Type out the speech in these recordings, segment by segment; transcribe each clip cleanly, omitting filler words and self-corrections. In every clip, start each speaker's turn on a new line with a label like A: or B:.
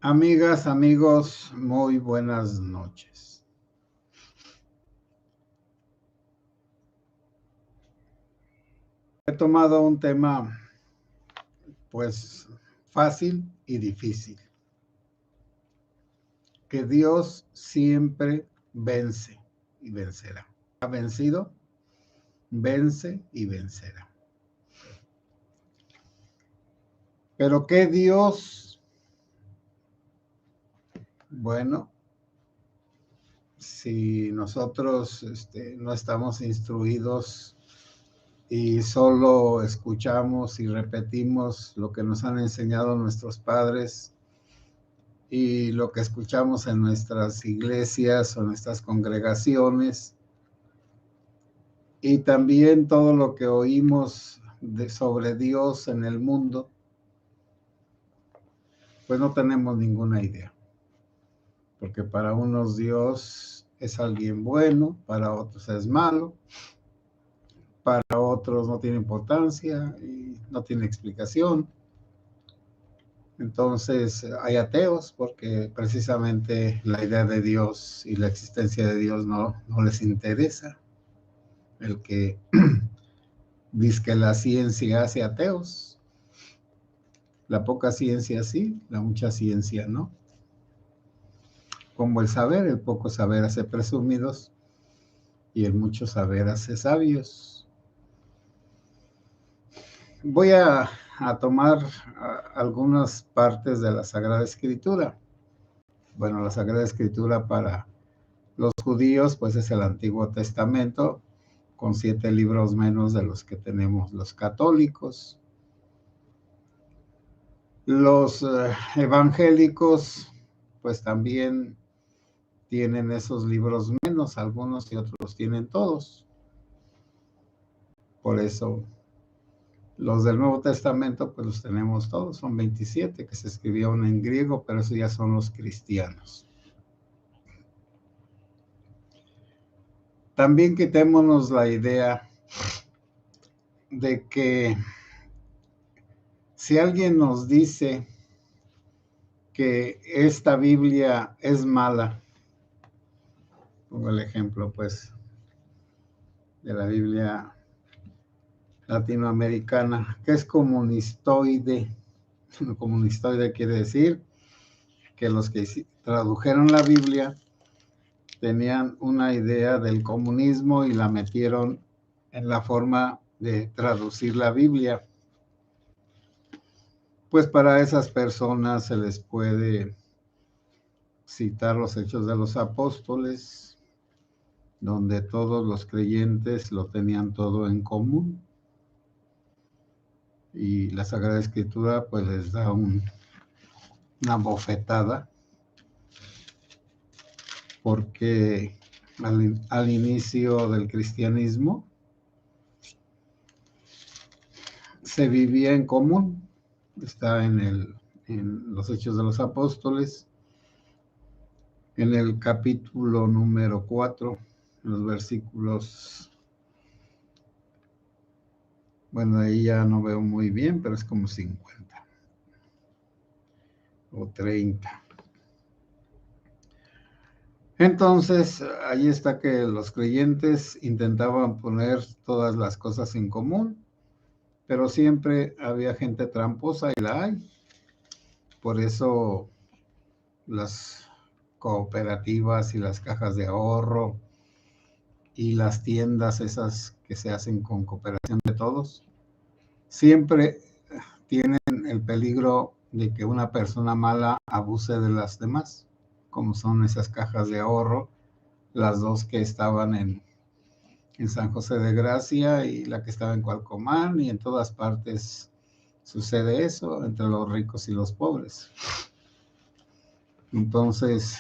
A: Amigas, amigos, muy buenas noches. He tomado un tema, pues, fácil y difícil. Que Dios siempre vence y vencerá. Ha vencido, vence y vencerá. Pero ¿qué Dios? Bueno, si nosotros no estamos instruidos y solo escuchamos y repetimos lo que nos han enseñado nuestros padres y lo que escuchamos en nuestras iglesias o nuestras congregaciones, y también todo lo que oímos sobre Dios en el mundo, pues no tenemos ninguna idea. Porque para unos Dios es alguien bueno, para otros es malo, para otros no tiene importancia y no tiene explicación. Entonces hay ateos porque precisamente la idea de Dios y la existencia de Dios no les interesa. El que dice que la ciencia hace ateos, la poca ciencia sí, la mucha ciencia no. Como el poco saber hace presumidos y el mucho saber hace sabios. Voy a tomar algunas partes de la Sagrada Escritura. Bueno, la Sagrada Escritura para los judíos, pues es el Antiguo Testamento, con 7 libros menos de los que tenemos los católicos. Los evangélicos, pues también tienen esos libros menos, algunos y otros tienen todos. Por eso los del Nuevo Testamento, pues los tenemos todos, son 27 que se escribieron en griego, pero esos ya son los cristianos. También quitémonos la idea de que si alguien nos dice que esta Biblia es mala, pongo el ejemplo pues de la Biblia latinoamericana, que es comunistoide. Comunistoide quiere decir que los que tradujeron la Biblia tenían una idea del comunismo y la metieron en la forma de traducir la Biblia. Pues para esas personas se les puede citar los Hechos de los Apóstoles, donde todos los creyentes lo tenían todo en común. Y la Sagrada Escritura pues les da una bofetada, porque al inicio del cristianismo se vivía en común. Está en los Hechos de los Apóstoles, en el capítulo número 4, los versículos, bueno, ahí ya no veo muy bien, pero es como 50 o 30. Entonces, ahí está que los creyentes intentaban poner todas las cosas en común, pero siempre había gente tramposa y la hay. Por eso las cooperativas y las cajas de ahorro y las tiendas esas que se hacen con cooperación de todos, siempre tienen el peligro de que una persona mala abuse de las demás, como son esas cajas de ahorro, las dos que estaban en San José de Gracia y la que estaba en Cualcomán, y en todas partes sucede eso entre los ricos y los pobres. Entonces,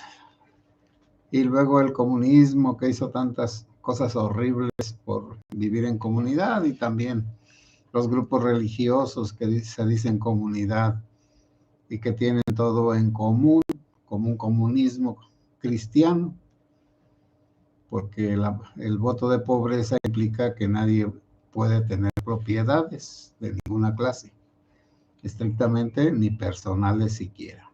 A: y luego el comunismo, que hizo tantas cosas horribles por vivir en comunidad, y también los grupos religiosos que se dicen comunidad y que tienen todo en común, como un comunismo cristiano, porque el voto de pobreza implica que nadie puede tener propiedades de ninguna clase, estrictamente ni personales siquiera.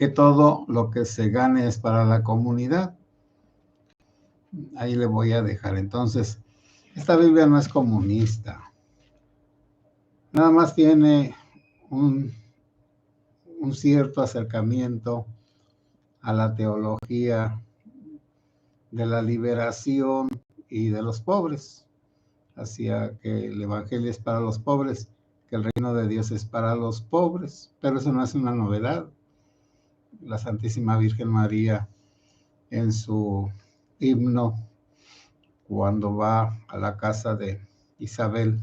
A: que todo lo que se gane es para la comunidad. Ahí le voy a dejar. Entonces, esta Biblia no es comunista. Nada más tiene un cierto acercamiento a la teología de la liberación y de los pobres, hacia que el evangelio es para los pobres, que el reino de Dios es para los pobres, pero eso no es una novedad. La Santísima Virgen María, en su himno, cuando va a la casa de Isabel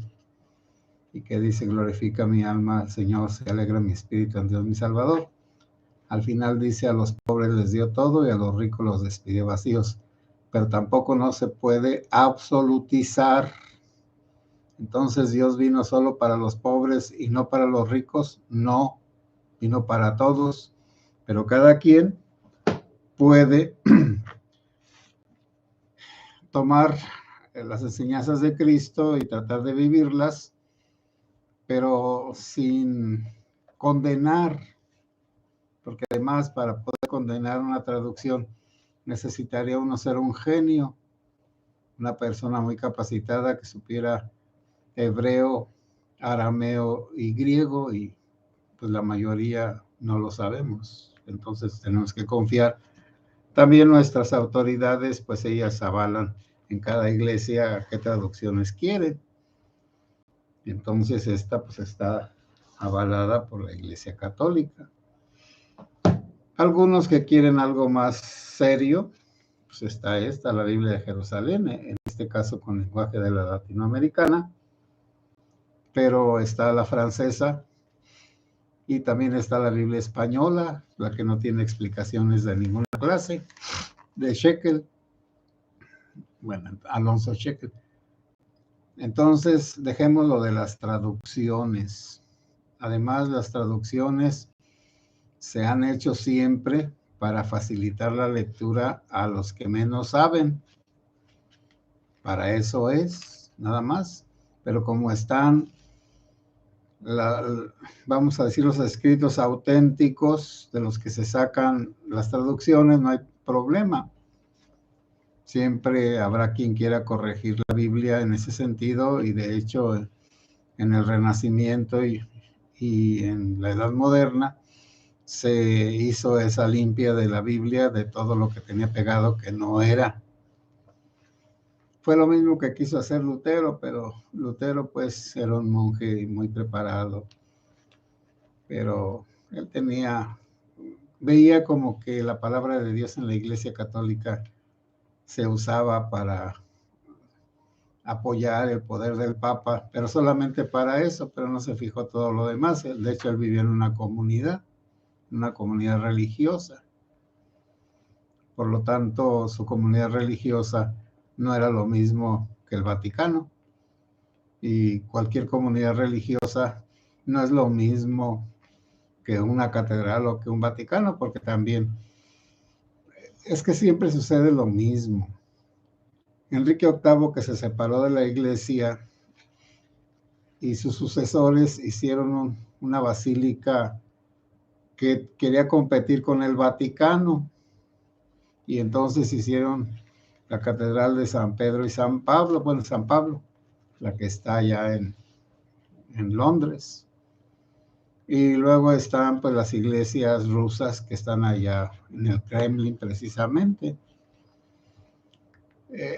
A: y que dice: glorifica mi alma al Señor, se alegra mi espíritu en Dios mi Salvador. Al final dice: a los pobres les dio todo y a los ricos los despidió vacíos. Pero tampoco no se puede absolutizar. Entonces, ¿Dios vino solo para los pobres y no para los ricos? No, vino para todos, pero cada quien puede tomar las enseñanzas de Cristo y tratar de vivirlas, pero sin condenar, porque además para poder condenar una traducción necesitaría uno ser un genio, una persona muy capacitada que supiera hebreo, arameo y griego, y pues la mayoría no lo sabemos. Entonces tenemos que confiar. También nuestras autoridades, pues ellas avalan en cada iglesia qué traducciones quieren. Entonces esta pues está avalada por la Iglesia Católica. Algunos que quieren algo más serio, pues está esta, la Biblia de Jerusalén, en este caso con lenguaje de la latinoamericana, pero está la francesa y también está la Biblia española, la que no tiene explicaciones de ninguna clase, de Shekel, bueno, Alonso Shekel. Entonces, dejemos lo de las traducciones. Además, las traducciones se han hecho siempre para facilitar la lectura a los que menos saben. Para eso es, nada más. Pero como están, vamos a decir, los escritos auténticos de los que se sacan las traducciones, no hay problema. Siempre habrá quien quiera corregir la Biblia en ese sentido, y de hecho en el Renacimiento y en la Edad Moderna se hizo esa limpia de la Biblia, de todo lo que tenía pegado que no era. Fue lo mismo que quiso hacer Lutero, pero Lutero pues era un monje muy preparado, pero él veía como que la palabra de Dios en la Iglesia Católica se usaba para apoyar el poder del Papa, pero solamente para eso, pero no se fijó todo lo demás. De hecho, él vivía en una comunidad religiosa. Por lo tanto, su comunidad religiosa no era lo mismo que el Vaticano. Y cualquier comunidad religiosa no es lo mismo que una catedral o que un Vaticano, porque también es que siempre sucede lo mismo. Enrique VIII, que se separó de la iglesia, y sus sucesores hicieron una basílica que quería competir con el Vaticano, y entonces hicieron la Catedral de San Pedro y San Pablo, bueno, San Pablo, la que está allá en Londres. Y luego están pues las iglesias rusas que están allá en el Kremlin precisamente.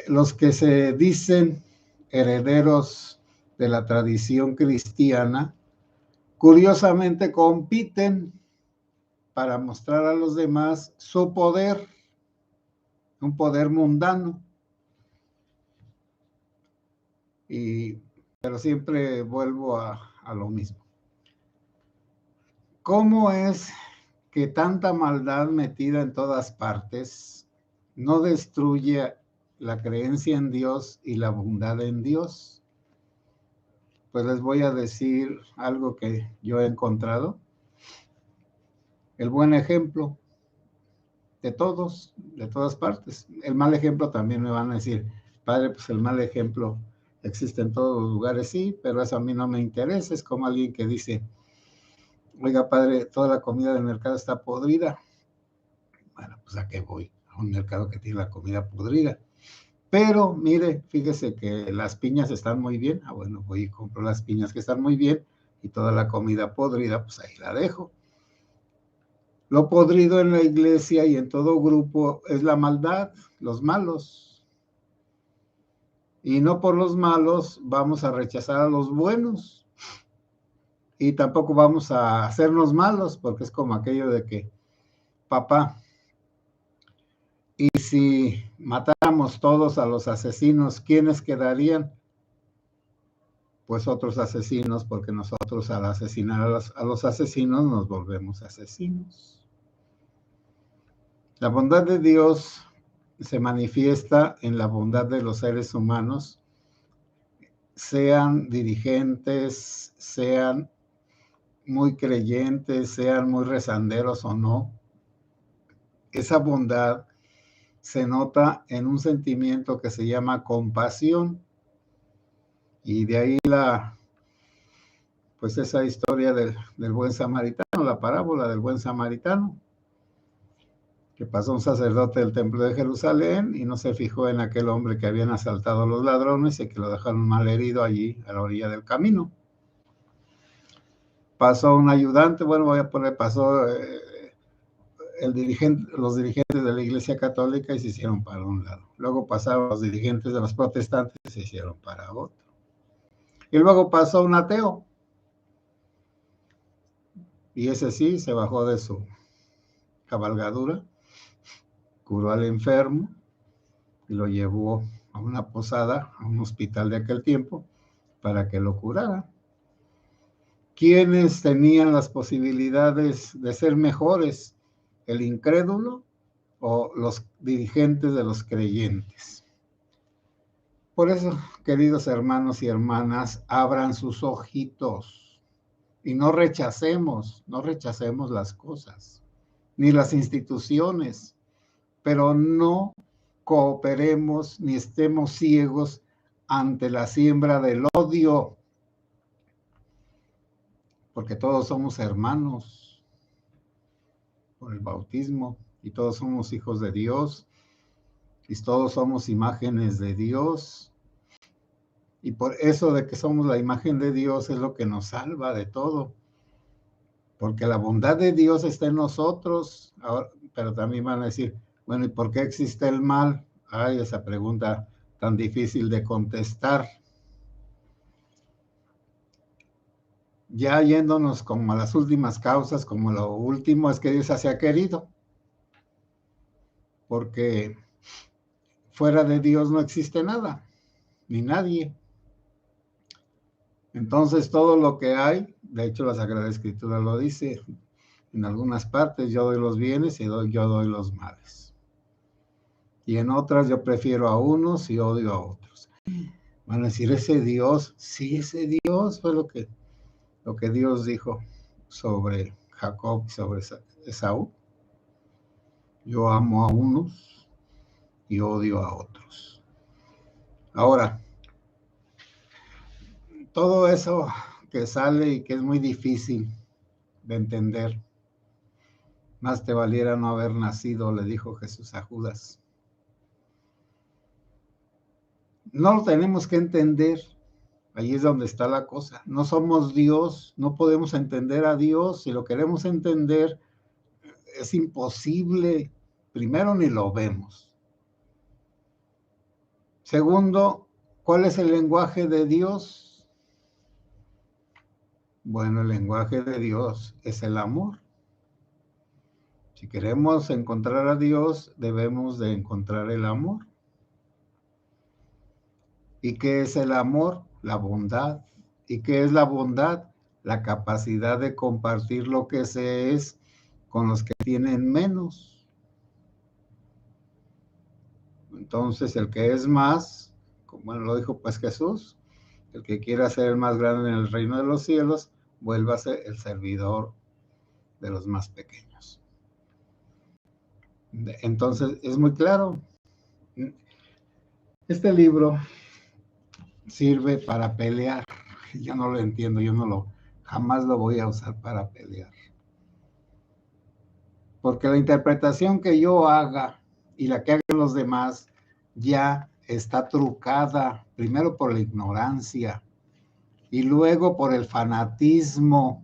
A: Los que se dicen herederos de la tradición cristiana, curiosamente compiten para mostrar a los demás su poder, un poder mundano. Pero siempre vuelvo a lo mismo. ¿Cómo es que tanta maldad metida en todas partes no destruye la creencia en Dios y la bondad en Dios? Pues les voy a decir algo que yo he encontrado. El buen ejemplo de todos, de todas partes. El mal ejemplo también me van a decir: padre, pues el mal ejemplo existe en todos los lugares. Sí, pero eso a mí no me interesa. Es como alguien que dice: oiga, padre, toda la comida del mercado está podrida. Bueno, pues ¿a qué voy? A un mercado que tiene la comida podrida. Pero mire, fíjese que las piñas están muy bien. Ah, bueno, voy y compro las piñas que están muy bien y toda la comida podrida, pues ahí la dejo. Lo podrido en la iglesia y en todo grupo es la maldad, los malos. Y no por los malos vamos a rechazar a los buenos. Y tampoco vamos a hacernos malos, porque es como aquello de que, papá, y si matáramos todos a los asesinos, ¿quiénes quedarían? Pues otros asesinos, porque nosotros al asesinar a los asesinos nos volvemos asesinos. La bondad de Dios se manifiesta en la bondad de los seres humanos, sean dirigentes, sean muy creyentes, sean muy rezanderos o no. Esa bondad se nota en un sentimiento que se llama compasión, y de ahí pues esa historia del buen samaritano, la parábola del buen samaritano, que pasó un sacerdote del templo de Jerusalén y no se fijó en aquel hombre que habían asaltado los ladrones y que lo dejaron mal herido allí a la orilla del camino. Pasó un ayudante, bueno, voy a poner, pasó los dirigentes de la Iglesia Católica y se hicieron para un lado. Luego pasaron los dirigentes de los protestantes y se hicieron para otro. Y luego pasó un ateo. Y ese sí se bajó de su cabalgadura, curó al enfermo y lo llevó a una posada, a un hospital de aquel tiempo, para que lo curara. ¿Quiénes tenían las posibilidades de ser mejores? ¿El incrédulo o los dirigentes de los creyentes? Por eso, queridos hermanos y hermanas, abran sus ojitos y no rechacemos las cosas, ni las instituciones, pero no cooperemos ni estemos ciegos ante la siembra del odio, porque todos somos hermanos por el bautismo y todos somos hijos de Dios y todos somos imágenes de Dios. Y por eso de que somos la imagen de Dios es lo que nos salva de todo, porque la bondad de Dios está en nosotros. Ahora, pero también van a decir, bueno, ¿y por qué existe el mal? Ay, esa pregunta tan difícil de contestar. Ya yéndonos como a las últimas causas, como lo último es que Dios se ha querido, porque fuera de Dios no existe nada, ni nadie. Entonces todo lo que hay, de hecho la Sagrada Escritura lo dice en algunas partes, yo doy los bienes y yo doy los males. Y en otras yo prefiero a unos y odio a otros. Van a decir, ese Dios, sí, ese Dios fue lo que Dios dijo sobre Jacob y sobre Esaú. Yo amo a unos y odio a otros. Ahora, todo eso que sale y que es muy difícil de entender, más te valiera no haber nacido, le dijo Jesús a Judas. No lo tenemos que entender, ahí es donde está la cosa. No somos Dios, no podemos entender a Dios. Si lo queremos entender, es imposible. Primero, ni lo vemos. Segundo, ¿cuál es el lenguaje de Dios? Bueno, el lenguaje de Dios es el amor. Si queremos encontrar a Dios, debemos de encontrar el amor. ¿Y qué es el amor? La bondad. ¿Y qué es la bondad? La capacidad de compartir lo que se es con los que tienen menos. Entonces, el que es más, como lo dijo pues Jesús, el que quiera ser el más grande en el reino de los cielos, vuélvase el servidor de los más pequeños. Entonces, es muy claro. Este libro sirve para pelear. Yo no lo entiendo, jamás lo voy a usar para pelear. Porque la interpretación que yo haga y la que hagan los demás ya está trucada, primero por la ignorancia y luego por el fanatismo.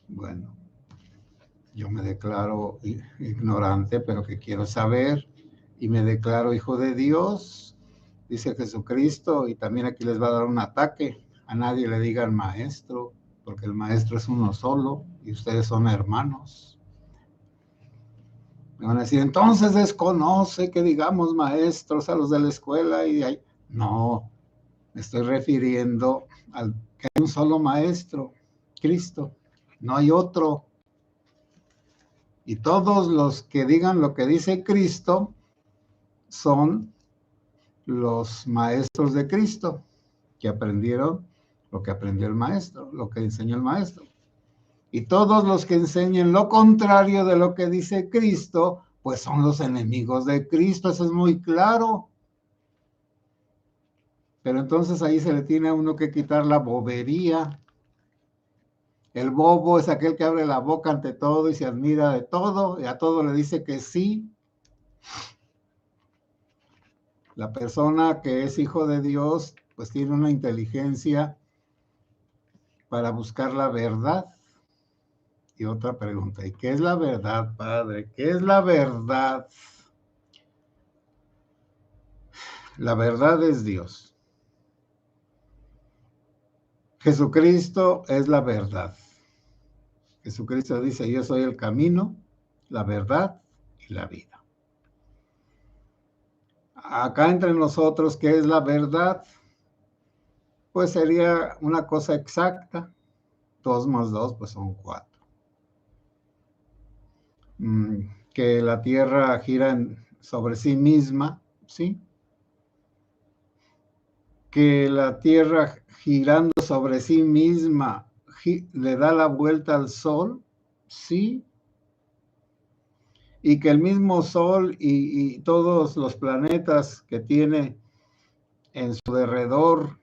A: Bueno, yo me declaro ignorante, pero que quiero saber, y me declaro hijo de Dios, dice Jesucristo, y también aquí les va a dar un ataque. A nadie le digan maestro, porque el maestro es uno solo, y ustedes son hermanos. Me van a decir, entonces desconoce que digamos maestros a los de la escuela, y ahí. No, me estoy refiriendo al que hay un solo maestro, Cristo, no hay otro. Y todos los que digan lo que dice Cristo son los maestros de Cristo, que aprendieron lo que aprendió el maestro, lo que enseñó el maestro. Y todos los que enseñen lo contrario de lo que dice Cristo, pues son los enemigos de Cristo, eso es muy claro. Pero entonces ahí se le tiene a uno que quitar la bobería. El bobo es aquel que abre la boca ante todo y se admira de todo y a todo le dice que sí. La persona que es hijo de Dios, pues tiene una inteligencia para buscar la verdad. Y otra pregunta, ¿y qué es la verdad, Padre? ¿Qué es la verdad? La verdad es Dios. Jesucristo es la verdad. Jesucristo dice, yo soy el camino, la verdad y la vida. Acá entre nosotros, ¿qué es la verdad? Pues sería una cosa exacta. 2 más 2, pues son 4. Que la Tierra gira sobre sí misma, ¿sí? Que la Tierra girando sobre sí misma le da la vuelta al Sol, ¿sí? Y que el mismo Sol y todos los planetas que tiene en su derredor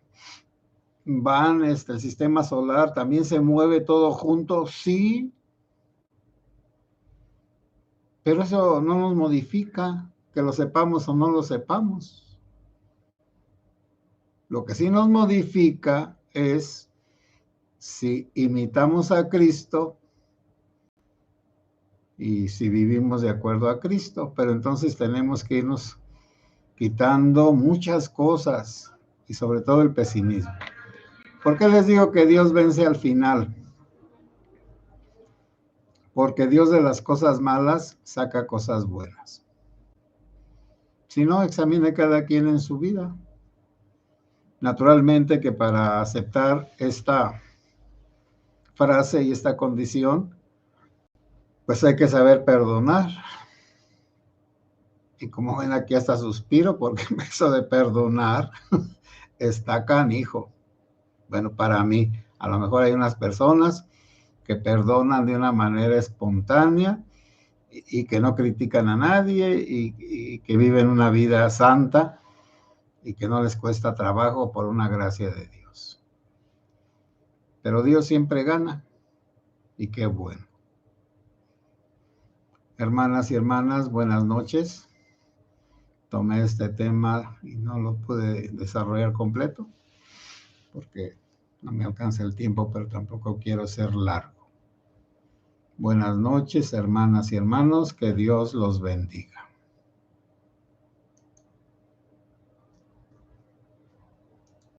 A: van, el sistema solar, también se mueve todo junto, sí, pero eso no nos modifica, que lo sepamos o no lo sepamos. Lo que sí nos modifica es si imitamos a Cristo y si vivimos de acuerdo a Cristo, pero entonces tenemos que irnos quitando muchas cosas y sobre todo el pesimismo. ¿Por qué les digo que Dios vence al final? Porque Dios de las cosas malas saca cosas buenas. Si no, examine cada quien en su vida. Naturalmente que para aceptar esta frase y esta condición, pues hay que saber perdonar. Y como ven aquí hasta suspiro porque eso de perdonar está canijo. Bueno, para mí, a lo mejor hay unas personas que perdonan de una manera espontánea y que no critican a nadie y que viven una vida santa y que no les cuesta trabajo por una gracia de Dios. Pero Dios siempre gana y qué bueno. Hermanas y hermanas, buenas noches. Tomé este tema y no lo pude desarrollar completo porque no me alcanza el tiempo, pero tampoco quiero ser largo. Buenas noches, hermanas y hermanos, que Dios los bendiga.